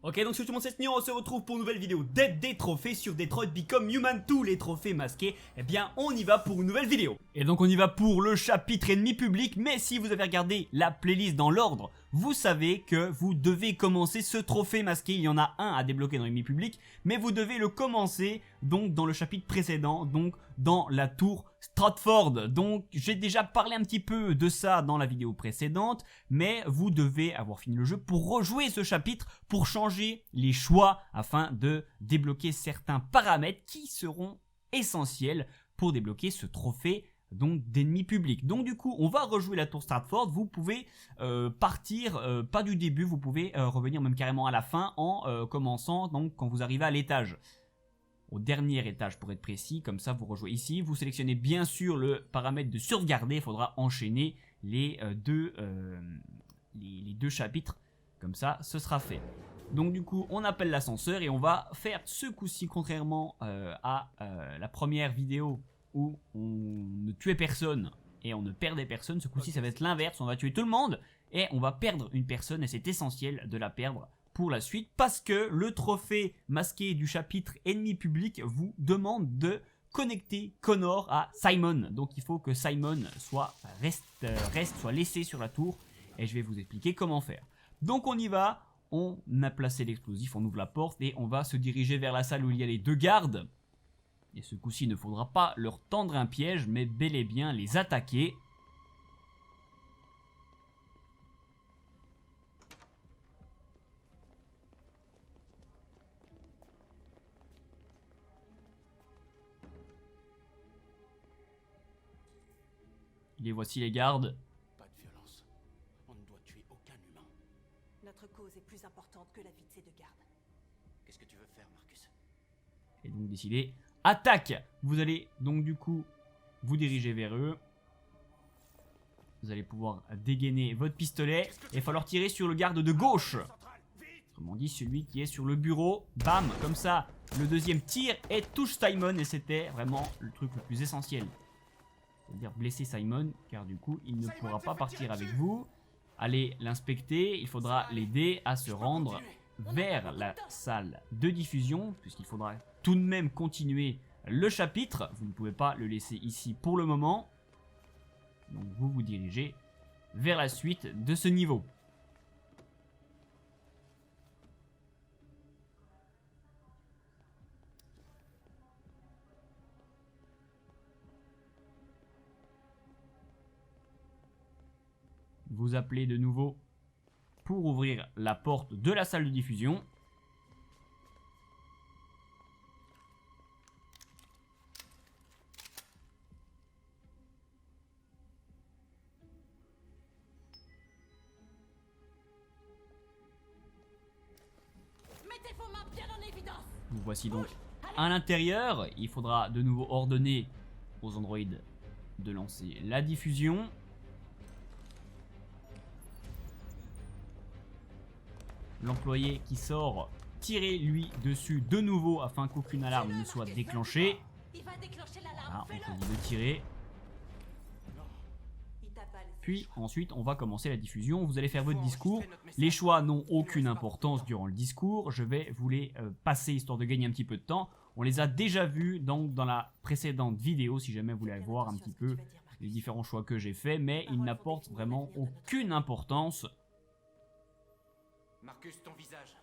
Ok, donc sur tout le monde, c'est Sneon, on se retrouve pour une nouvelle vidéo d'aide des trophées sur Detroit Become Human, tous les trophées masqués. Eh bien, on y va pour une nouvelle vidéo. Et donc on y va pour le chapitre ennemi public, mais si vous avez regardé la playlist dans l'ordre, vous savez que vous devez commencer ce trophée masqué. Il y en a un à débloquer dans l'ennemi public, mais vous devez le commencer donc dans le chapitre précédent, donc dans la tour Stratford. Donc j'ai déjà parlé un petit peu de ça dans la vidéo précédente, mais vous devez avoir fini le jeu pour rejouer ce chapitre, pour changer les choix afin de débloquer certains paramètres qui seront essentiels pour débloquer ce trophée donc d'ennemi public. Donc du coup on va rejouer la tour Stratford. Vous pouvez partir pas du début, vous pouvez revenir même carrément à la fin en commençant donc quand vous arrivez à l'étage, au dernier étage pour être précis. Comme ça vous rejouez ici, vous sélectionnez bien sûr le paramètre de sauvegarder. Il faudra enchaîner les deux chapitres, comme ça ce sera fait. Donc du coup on appelle l'ascenseur et on va faire ce coup-ci, contrairement à la première vidéo où on ne tuait personne et on ne perdait personne, ce coup-ci ça va être l'inverse. On va tuer tout le monde et on va perdre une personne, et c'est essentiel de la perdre pour la suite, parce que le trophée masqué du chapitre ennemi public vous demande de connecter Connor à Simon. Donc il faut que Simon soit laissé sur la tour, et je vais vous expliquer comment faire. Donc on y va, on a placé l'explosif, on ouvre la porte et on va se diriger vers la salle où il y a les deux gardes. Et ce coup-ci, il ne faudra pas leur tendre un piège, mais bel et bien les attaquer. Les voici les gardes. Pas de violence. On ne doit tuer aucun humain. Notre cause est plus importante que la vie de ces deux gardes. Qu'est-ce que tu veux faire, Marcus? Et donc décidez, attaque! Vous allez donc du coup vous diriger vers eux. Vous allez pouvoir dégainer votre pistolet et il va falloir tirer sur le garde de gauche. Autrement dit, celui qui est sur le bureau. Bam, comme ça, le deuxième tire et touche Simon, et c'était vraiment le truc le plus essentiel. C'est-à-dire blesser Simon, car du coup, il ne pourra pas partir avec vous. Allez l'inspecter, il faudra l'aider à se rendre vers la salle de diffusion, puisqu'il faudra tout de même continuer le chapitre. Vous ne pouvez pas le laisser ici pour le moment. Donc vous vous dirigez vers la suite de ce niveau. Vous appelez de nouveau pour ouvrir la porte de la salle de diffusion. Mettez vos mains bien en évidence. Vous voici donc à l'intérieur. Il faudra de nouveau ordonner aux androïdes de lancer la diffusion. L'employé qui sort, tirez lui dessus de nouveau afin qu'aucune alarme ne soit déclenchée. Il va déclencher l'alarme. Voilà, on choisit de tirer. Puis ensuite on va commencer la diffusion. Vous allez faire votre discours. Les choix n'ont aucune importance durant le discours. Je vais vous les passer histoire de gagner un petit peu de temps. On les a déjà vus donc dans la précédente vidéo, si jamais vous voulez voir un petit peu les différents choix que j'ai faits, mais ils n'apportent vraiment aucune importance. Marcus, ton visage.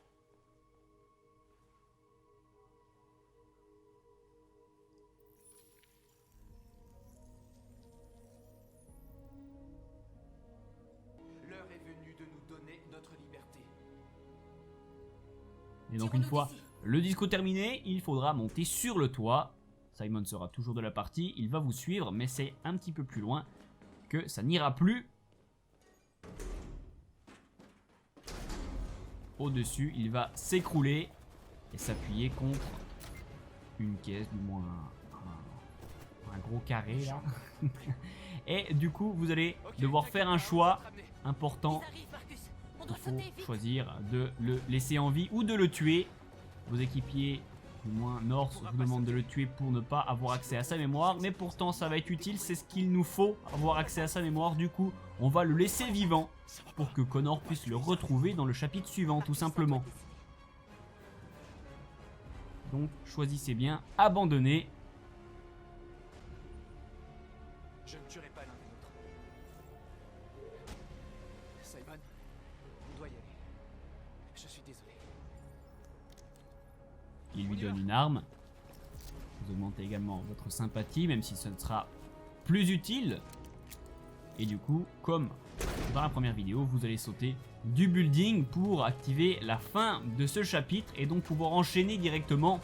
L'heure est venue de nous donner notre liberté. Et donc une fois le discours terminé, il faudra monter sur le toit. Simon sera toujours de la partie, il va vous suivre, mais c'est un petit peu plus loin que ça n'ira plus. Au-dessus, il va s'écrouler et s'appuyer contre une caisse, du moins un gros carré là. Et du coup, vous allez devoir faire un choix important. Il faut choisir de le laisser en vie ou de le tuer. Vos équipiers, du moins North, vous demandent de le tuer pour ne pas avoir accès à sa mémoire. Mais pourtant, ça va être utile, c'est ce qu'il nous faut, avoir accès à sa mémoire. Du coup, on va le laisser vivant pour que Connor puisse le retrouver dans le chapitre suivant, tout simplement. Donc choisissez bien abandonner. Je ne tuerai pas l'un des nôtres. Simon, on doit y aller. Je suis désolé. Il lui donne une arme. Vous augmentez également votre sympathie, même si ce ne sera plus utile. Et du coup, comme dans la première vidéo, vous allez sauter du building pour activer la fin de ce chapitre et donc pouvoir enchaîner directement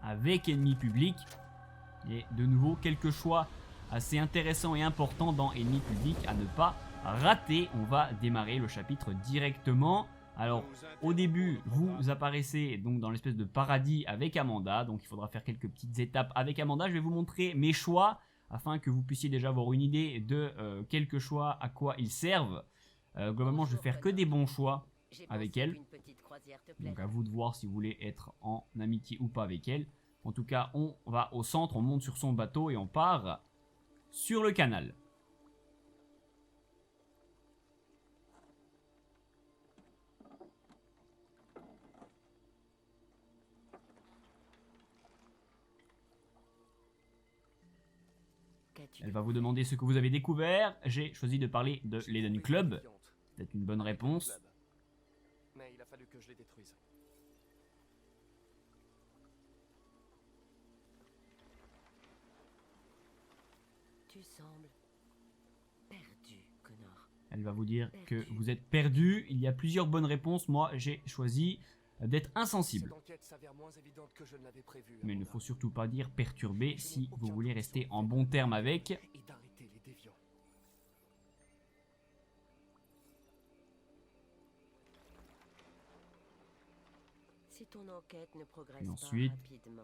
avec Ennemi Public. Et de nouveau, quelques choix assez intéressants et importants dans Ennemi Public à ne pas rater. On va démarrer le chapitre directement. Alors, au début, vous apparaissez donc dans l'espèce de paradis avec Amanda. Donc, il faudra faire quelques petites étapes avec Amanda. Je vais vous montrer mes choix afin que vous puissiez déjà avoir une idée de quelques choix, à quoi ils servent. Globalement, je vais faire que des bons choix avec elle. Donc, à vous de voir si vous voulez être en amitié ou pas avec elle. En tout cas, on va au centre, on monte sur son bateau et on part sur le canal. Elle va vous demander ce que vous avez découvert. J'ai choisi de parler de l'Eden Club. C'est une bonne réponse. Mais il a fallu que je les détruise. Tu sembles perdu, Connor. Elle va vous dire que vous êtes perdu. Il y a plusieurs bonnes réponses. Moi, j'ai choisi d'être insensible. Cette enquête s'avère moins évidente que je ne l'avais prévu. Mais il ne faut surtout pas dire perturbé si vous voulez rester en bon terme avec. Et d'arrêter les déviants. Si ton enquête ne progresse Et ensuite, pas rapidement,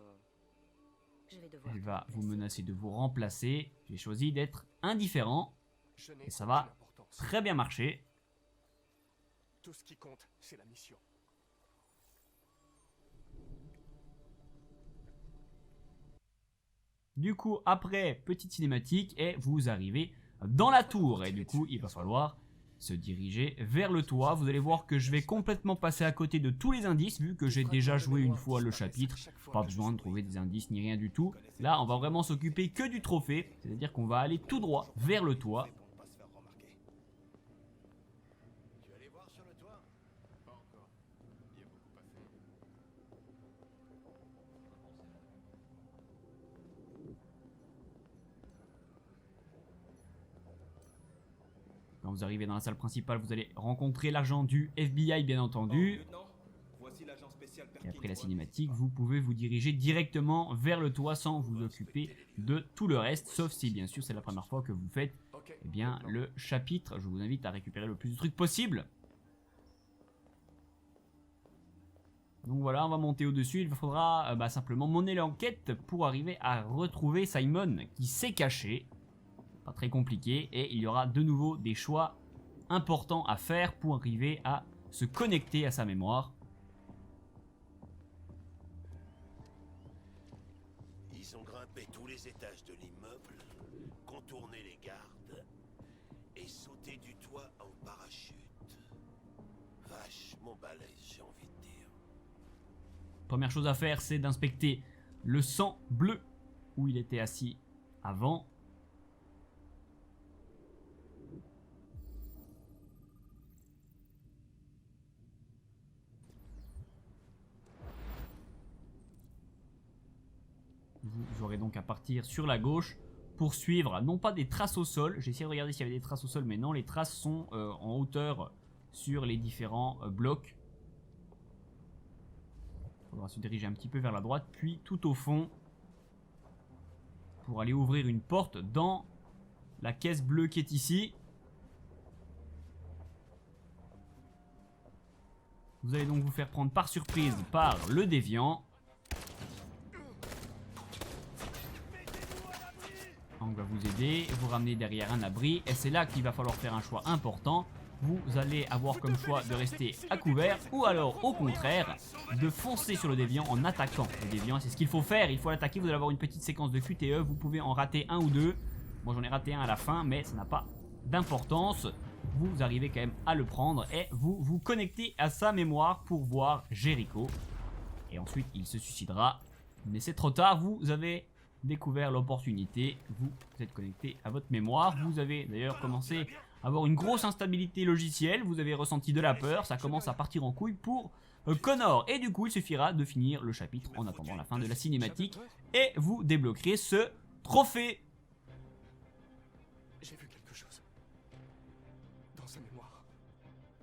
je vais devoir elle va te vous remplacer. menacer de vous remplacer. J'ai choisi d'être indifférent. Je n'ai Et ça aucune va importance. très bien marcher. Tout ce qui compte, c'est la mission. Du coup, après, petite cinématique, et vous arrivez dans la tour. Et du coup, il va falloir se diriger vers le toit. Vous allez voir que je vais complètement passer à côté de tous les indices, vu que j'ai déjà joué une fois le chapitre. Pas besoin de trouver des indices ni rien du tout. Là, on va vraiment s'occuper que du trophée. C'est-à-dire qu'on va aller tout droit vers le toit. Pour ne pas se faire remarquer. Tu es allé voir sur le toit? Pas encore. Il y a beaucoup à faire. Quand vous arrivez dans la salle principale, vous allez rencontrer l'agent du FBI, bien entendu. Voici l'agent spécial Et Perkins. après la cinématique, vous pouvez vous diriger directement vers le toit sans vous occuper de tout le reste. Sauf si, bien sûr, c'est la première fois que vous faites Ok. eh bien, le chapitre. Je vous invite à récupérer le plus de trucs possible. Donc voilà, on va monter au-dessus. Il faudra simplement mener l'enquête pour arriver à retrouver Simon qui s'est caché. Pas très compliqué. Et il y aura de nouveau des choix importants à faire pour arriver à se connecter à sa mémoire. Ils ont grimpé tous les étages de l'immeuble, contourné les gardes et sauté du toit en parachute. Vachement balèze, j'ai envie de dire. Première chose à faire, c'est d'inspecter le sang bleu où il était assis avant. Vous aurez donc à partir sur la gauche pour suivre, non pas des traces au sol, j'ai essayé de regarder s'il y avait des traces au sol, mais non, les traces sont en hauteur sur les différents blocs. Il faudra se diriger un petit peu vers la droite, puis tout au fond, pour aller ouvrir une porte dans la caisse bleue qui est ici. Vous allez donc vous faire prendre par surprise par le déviant. On va vous aider, vous ramener derrière un abri, et c'est là qu'il va falloir faire un choix important. Vous allez avoir comme choix de rester à couvert, ou alors au contraire, de foncer sur le déviant en attaquant le déviant. C'est ce qu'il faut faire, il faut l'attaquer, vous allez avoir une petite séquence de QTE, vous pouvez en rater un ou deux. Moi j'en ai raté un à la fin, mais ça n'a pas d'importance. Vous arrivez quand même à le prendre, et vous vous connectez à sa mémoire pour voir Jericho. et ensuite il se suicidera. Mais c'est trop tard, vous avez découvert l'opportunité, vous êtes connecté à votre mémoire, vous avez d'ailleurs commencé à avoir une grosse instabilité logicielle, vous avez ressenti de la peur, ça commence à partir en couille pour Connor. Et du coup il suffira de finir le chapitre en attendant la fin de la cinématique et vous débloquerez ce trophée. J'ai vu quelque chose. Dans sa mémoire.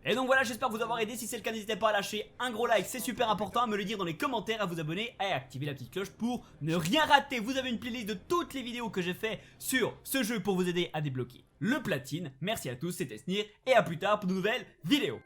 Et donc voilà, j'espère vous avoir aidé. Si c'est le cas, n'hésitez pas à lâcher un gros like, c'est super important, à me le dire dans les commentaires, à vous abonner et à activer la petite cloche pour ne rien rater. Vous avez une playlist de toutes les vidéos que j'ai fait sur ce jeu pour vous aider à débloquer le platine. Merci à tous, c'était Snir et à plus tard pour de nouvelles vidéos.